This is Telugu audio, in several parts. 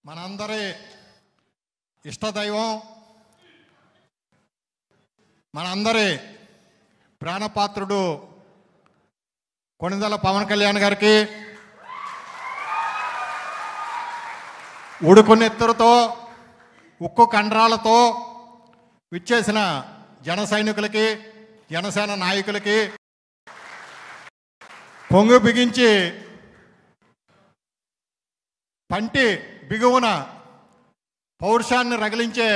మనందరి ఇష్టదైవం, మనందరి ప్రాణపాత్రుడు కొణిదెల పవన్ కళ్యాణ్ గారికి ఉడుకునెత్తురుతో ఉక్కు కండరాలతో విచ్చేసిన జన సైనికులకి, జనసేన నాయకులకి, పొంగు బిగించి పంటి బిగువున పౌరుషాన్ని రగిలించే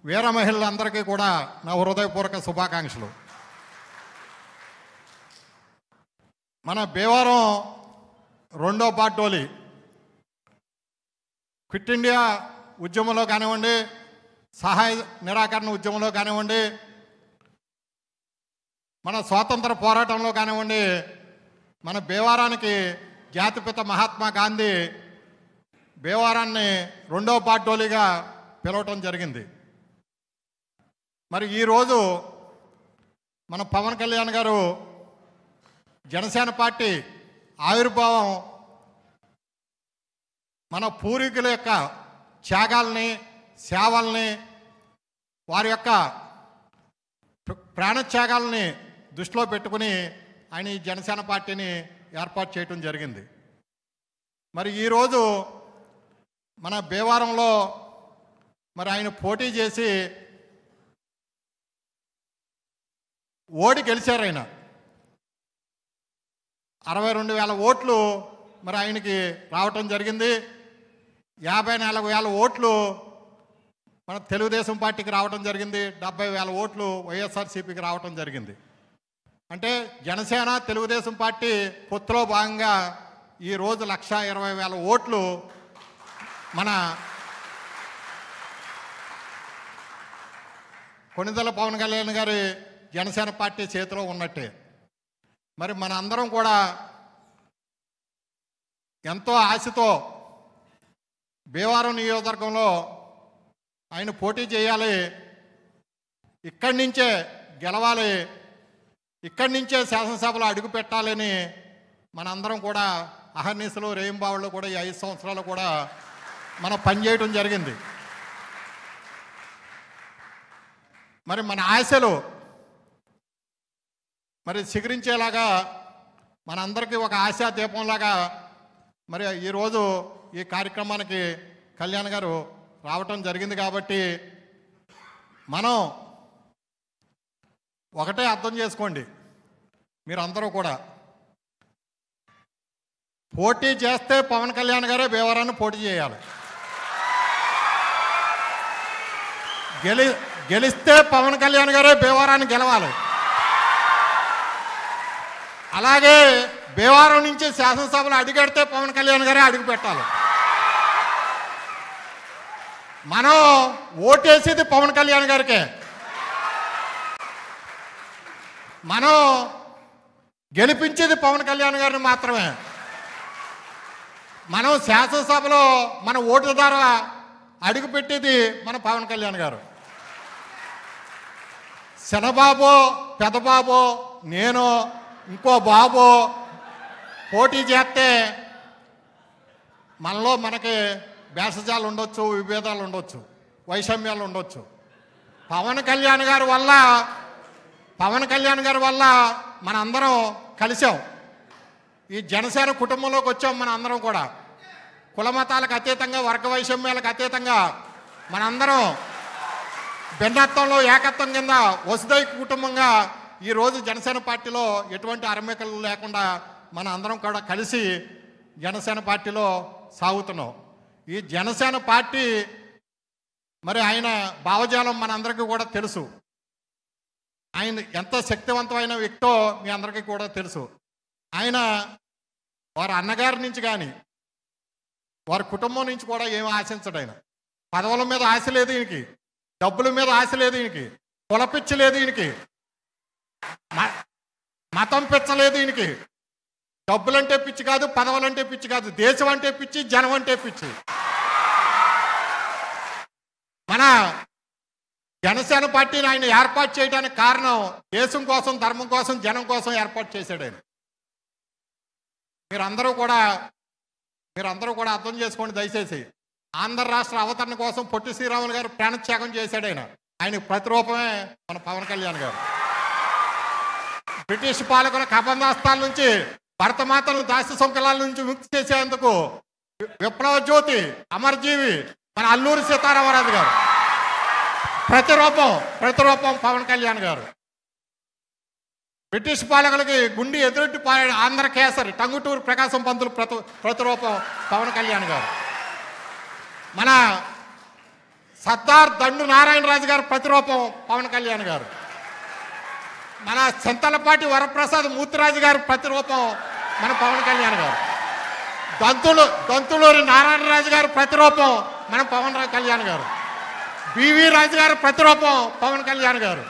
వీర మహిళలందరికీ కూడా నా హృదయపూర్వక శుభాకాంక్షలు. మన భీమవరం రెండో పార్టోలి క్విట్ ఇండియా ఉద్యమంలో కానివ్వండి, సహాయ నిరాకరణ ఉద్యమంలో కానివ్వండి, మన స్వాతంత్ర పోరాటంలో కానివ్వండి, మన భీమవరానికి జాతిపిత మహాత్మా గాంధీ భీమవరాన్ని రెండో పార్టోలిగా పిలవటం జరిగింది. మరి ఈరోజు మన పవన్ కళ్యాణ్ గారు జనసేన పార్టీ ఆవిర్భావం మన పూర్వీకుల యొక్క త్యాగాల్ని, సేవల్ని, వారి యొక్క ప్రాణత్యాగాల్ని దృష్టిలో పెట్టుకుని ఆయన ఈ జనసేన పార్టీని ఏర్పాటు చేయటం జరిగింది. మరి ఈరోజు మన భీమవరంలో మరి ఆయన పోటీ చేసి ఓడి గెలిచారు. ఆయన 62,000 ఓట్లు మరి ఆయనకి రావటం జరిగింది. 54,000 ఓట్లు మన తెలుగుదేశం పార్టీకి రావటం జరిగింది. 70,000 ఓట్లు వైఎస్ఆర్సీపీకి రావటం జరిగింది. అంటే జనసేన తెలుగుదేశం పార్టీ పొత్తులో భాగంగా ఈరోజు 1,20,000 ఓట్లు మన కొణిదెల పవన్ కళ్యాణ్ గారి జనసేన పార్టీ చేతిలో ఉన్నట్టే. మరి మన అందరం కూడా ఎంతో ఆశతో భీమవరం నియోజకవర్గంలో ఆయన పోటీ చేయాలి, ఇక్కడి నుంచే గెలవాలి, ఇక్కడి నుంచే శాసనసభలో అడుగు పెట్టాలని మనందరం కూడా అహర్నిశలు రేయింబావుళ్ళు కూడా ఈ 5 సంవత్సరాలు కూడా మనం పనిచేయటం జరిగింది. మరి మన ఆశలు మరి చిగురించేలాగా మనందరికీ ఒక ఆశా దీపంలాగా మరి ఈరోజు ఈ కార్యక్రమానికి కళ్యాణ్ గారు రావటం జరిగింది. కాబట్టి మనం ఒకటే అర్థం చేసుకోండి, మీరందరూ కూడా పోటీ చేస్తే పవన్ కళ్యాణ్ గారే భీమవరాన్ని పోటీ చేయాలి, గెలిస్తే పవన్ కళ్యాణ్ గారే భీమవరాన్ని గెలవాలి. అలాగే భీమవరం నుంచి శాసనసభలో అడుగెడితే పవన్ కళ్యాణ్ గారే అడుగు పెట్టాలి. మనం ఓటేసేది పవన్ కళ్యాణ్ గారికే, మనం గెలిపించేది పవన్ కళ్యాణ్ గారిని మాత్రమే. మనం శాసనసభలో మన ఓటు ద్వారా అడుగు పెట్టేది మన పవన్ కళ్యాణ్ గారు. చిన్నబాబు, పెద్దబాబు, నేను, ఇంకో బాబు పోటీ చేస్తే మనలో మనకి భేషజాలు ఉండొచ్చు, విభేదాలు ఉండొచ్చు, వైషమ్యాలు ఉండొచ్చు. పవన్ కళ్యాణ్ గారి వల్ల మనందరం కలిసాం, ఈ జనసేన కుటుంబంలోకి వచ్చాం. మన అందరం కూడా కుల మతాలకు అతీతంగా, వర్గ వైషమ్యాలకు అతీతంగా మనందరం భిన్నత్వంలో ఏకత్వం కింద వసుదైక కుటుంబంగా ఈరోజు జనసేన పార్టీలో ఎటువంటి అరమేకలు లేకుండా మన అందరం కూడా కలిసి జనసేన పార్టీలో సాగుతున్నాం. ఈ జనసేన పార్టీ మరి ఆయన భావజాలం మనందరికీ కూడా తెలుసు. ఆయన ఎంత శక్తివంతమైన వ్యక్తో మీ అందరికీ కూడా తెలుసు. ఆయన వారి అన్నగారి నుంచి కానీ వారి కుటుంబం నుంచి కూడా ఏమి ఆశించడు. ఆయన పదవుల మీద ఆశ లేదు ఈయనకి, డబ్బుల మీద ఆశ లేదు ఈయనకి, కులపిచ్చి లేదు ఈయనకి, మతం పిచ్చలేదు ఈయనకి. డబ్బులంటే పిచ్చి కాదు, పదవులంటే పిచ్చి కాదు, దేశం అంటే పిచ్చి, జనం అంటే పిచ్చి. మన జనసేన పార్టీని ఆయన ఏర్పాటు చేయడానికి కారణం దేశం కోసం, ధర్మం కోసం, జనం కోసం ఏర్పాటు చేశాడు ఆయన. మీరందరూ కూడా మీరందరూ కూడా అర్థం చేసుకోండి దయచేసి. ఆంధ్ర రాష్ట్ర అవతరణ కోసం పొట్టి శ్రీరాములు గారు ప్రాణత్యాగం చేశాడు. ఆయనకు ప్రతిరూపమే మన పవన్ కళ్యాణ్ గారు. బ్రిటిష్ పాలకుల కబంధాస్తాల నుంచి భరతమాతను దాస్య సంకలాల నుంచి ముక్తి చేసేందుకు విప్లవ జ్యోతి అమరజీవి మన అల్లూరి సీతారామరాజు గారు. ప్రతిరూపం పవన్ కళ్యాణ్ గారు. బ్రిటిష్ పాలకులకి గుండి ఎదురొట్టి ఆంధ్ర కేసరి టంగుటూరు ప్రకాశం పంతులు ప్రతిరూపం పవన్ కళ్యాణ్ గారు. మన సర్దార్ దండు నారాయణరాజు గారు ప్రతిరూపం పవన్ కళ్యాణ్ గారు. మన చింతలపాటి వరప్రసాద్ మూర్తిరాజు గారు ప్రతిరూపం మన పవన్ కళ్యాణ్ గారు. దంతులూరి నారాయణరాజు గారు ప్రతిరూపం మన పవన్ కళ్యాణ్ గారు. బివి రాజు గారు ప్రతిరూపం పవన్ కళ్యాణ్ గారు.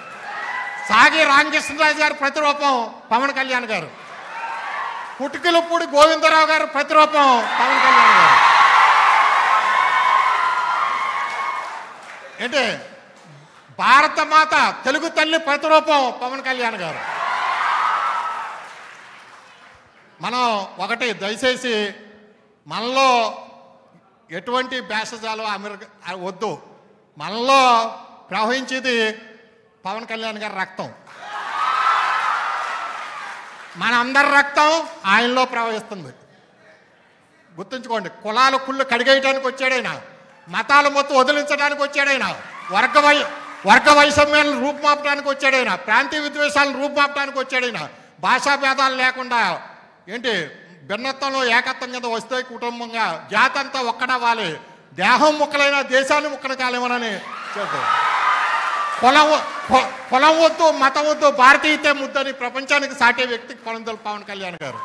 సాగి రామకృష్ణరాజు గారు ప్రతిరూపం పవన్ కళ్యాణ్ గారు. కుటుకులపూడి గోవిందరావు గారు ప్రతిరూపం పవన్ కళ్యాణ్ గారు. ఏంటి భారత మాత తెలుగు తల్లి ప్రతిరూపం పవన్ కళ్యాణ్ గారు. మనం ఒకటి దయచేసి మనలో ఎటువంటి భేషజాలు అమెరికా వద్దు. మనలో ప్రవహించేది పవన్ కళ్యాణ్ గారి రక్తం. మన అందరి రక్తం ఆయనలో ప్రవహిస్తుంది. గుర్తుంచుకోండి. కులాలు కుళ్ళు కడిగేయడానికి వచ్చాడైనా, మతాలు మొత్తం వదిలించడానికి వచ్చాడైనా, వర్గ వైషమ్యాలను రూపుమాపడానికి వచ్చాడైనా, ప్రాంతీయ విద్వేషాలను రూపుమాపడానికి వచ్చాడైనా, భాషా భేదాలు లేకుండా ఏంటి భిన్నత్వంలో ఏకత్వం కింద వస్తే కుటుంబంగా జాతి అంతా ఒక్కడవ్వాలి, దేహం ముక్కలైన దేశాన్ని ముక్కలు కాలేమనని చెప్తారు. కులం వద్దు, మతం వద్దు, భారతీయతే ముద్దని ప్రపంచానికి సాటే వ్యక్తి కొనందలు పవన్ కళ్యాణ్ గారు.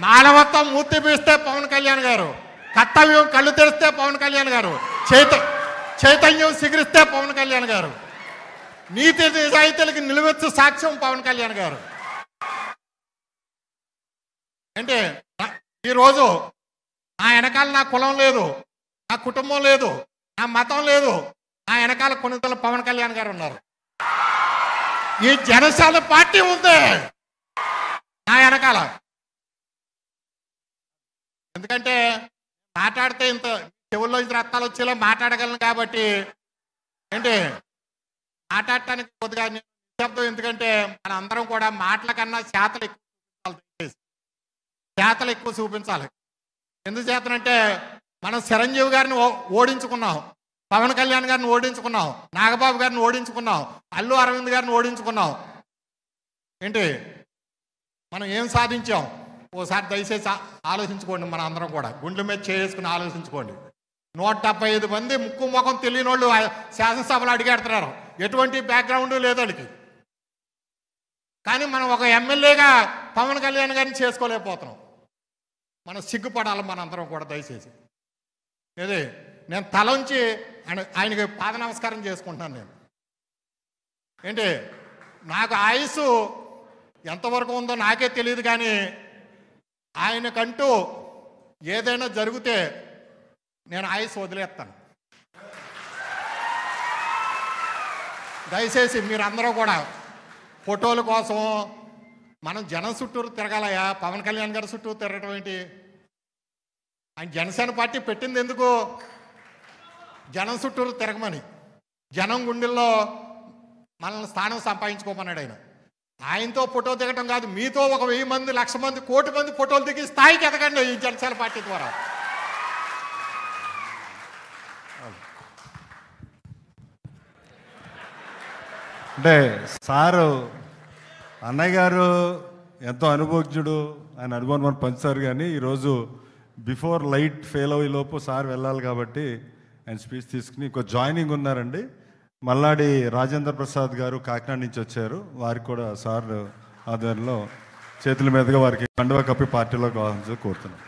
మానవత్వం మూర్తి పీస్తే పవన్ కళ్యాణ్ గారు. కర్తవ్యం కళ్ళు తెరిస్తే పవన్ కళ్యాణ్ గారు. చైతన్యం సిగిరిస్తే పవన్ కళ్యాణ్ గారు. నీతి నిజాయితీలకి నిలువెత్తు సాక్ష్యం పవన్ కళ్యాణ్ గారు. అంటే ఈరోజు నా వెనకాల నా కులం లేదు, నా కుటుంబం లేదు, నా మతం లేదు, నా వెనకాల కొనుగోలు పవన్ కళ్యాణ్ గారు ఉన్నారు. ఈ జనసేన పార్టీ ఉంది నా వెనకాల. ఎందుకంటే మాట్లాడితే ఇంత చెవుల్లో ఇంత రక్తాలు వచ్చేలా మాట్లాడగలను కాబట్టి ఏంటి మాట్లాడటానికి కొద్దిగా నిశ్శబ్దం. ఎందుకంటే మన అందరం కూడా మాటల కన్నా చేతలు ఎక్కువ చూపించాలి. ఎందుచేతనంటే మనం చిరంజీవి గారిని ఓడించుకున్నాం, పవన్ కళ్యాణ్ గారిని ఓడించుకున్నాం, నాగబాబు గారిని ఓడించుకున్నాం, అల్లు అరవింద్ గారిని ఓడించుకున్నాం. ఏంటి మనం ఏం సాధించాం? ఓసారి దయచేసి ఆలోచించుకోండి. మన అందరం కూడా గుండెల మీద చేసుకుని ఆలోచించుకోండి. 175 మంది ముక్కు ముఖం తెలియని వాళ్ళు శాసనసభలో అడిగేడుతున్నారు. ఎటువంటి బ్యాక్గ్రౌండ్ లేదు వాళ్ళకి. కానీ మనం ఒక ఎమ్మెల్యేగా పవన్ కళ్యాణ్ గారిని చేసుకోలేకపోతున్నాం. మనం సిగ్గుపడాలి మన అందరం కూడా దయచేసి. ఏది నేను తలంచి ఆయనకి పాద నమస్కారం చేసుకుంటున్నాను. నేను ఏంటి నాకు ఆయుస్సు ఎంతవరకు ఉందో నాకే తెలియదు, కానీ ఆయనకంటూ ఏదైనా జరిగితే నేను ఆయుస్సు వదిలేస్తాను. దయచేసి మీరందరూ కూడా ఫోటోల కోసం మనం జనం చుట్టూరు తిరగాలయా? పవన్ కళ్యాణ్ గారి చుట్టూ తిరగటం ఏంటి? ఆయన జనసేన పార్టీ పెట్టింది ఎందుకు? జనం చుట్టూరు తిరగమని, జనం గుండెల్లో మనల్ని స్థానం సంపాదించుకోమన్నాడు ఆయన. ఆయనతో ఫోటో దిగటం కాదు, మీతో 1000 మంది, 1,00,000 మంది, 1 కోటి మంది ఫోటోలు దిగి స్థాయికి ఎదగండి ఈ జనసేన పార్టీ ద్వారా. అంటే సారు అన్నయ్య గారు ఎంతో అనుభవజ్ఞుడు, ఆయన అనుభవం మనం పంచుతారు. కానీ ఈరోజు బిఫోర్ లైట్ ఫెయిల్ అయ్యే లోపు సార్ వెళ్ళాలి కాబట్టి ఆయన స్పీచ్ తీసుకుని ఇంకో జాయినింగ్ ఉన్నారండి. మల్లాడి రాజేంద్ర ప్రసాద్ గారు కాకినాడ నుంచి వచ్చారు. వారికి కూడా సార్ ఆధ్వర్యంలో చేతుల మీదుగా వారికి కండువా కప్పి పార్టీలో కావాలని కోరుతున్నాం.